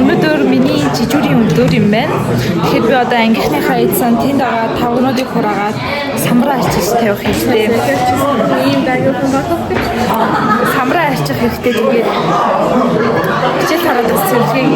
Өнөөдөр миний жижүүрийн өдөр юм байна. Тэгэхээр би одоо ангийнхныхаа эзэн тэнд байгаа тавгнуудыг хураагаад самбараа арчиж тавих хэрэгтэй. Ийм дагуулсан багт самбараа арчих хэрэгтэй. Тэгээд хичээл хараад бас сэрхийг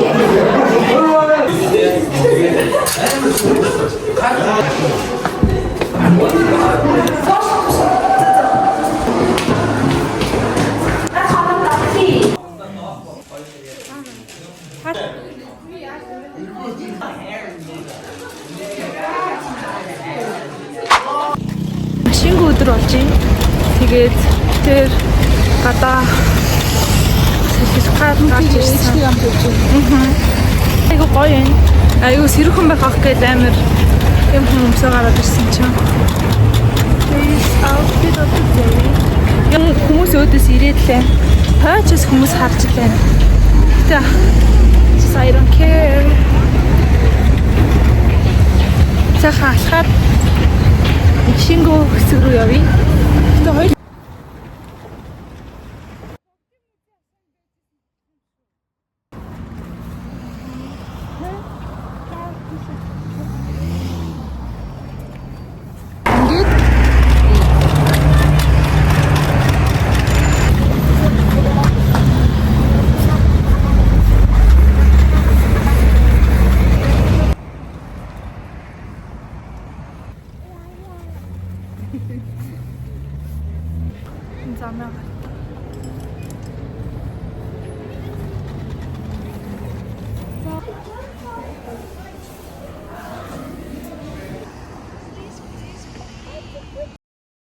шинэ өдөр болж байна. Тэгээд тэр гадаа сэлбэсгаад гарч ирсэн. Айгу гоё юм. Айгу сэрхэн байх ах гээд амар юм хүмүүсээ гараад ирсэн чинь. Юм хүмүүс өөдөөс ирээд лээ. Хойчос хүмүүс харж лээ. Тэ. I don't care. Цаха алхаад шингөө хэсэг рүү явъя. Тэгээ хоёр замаа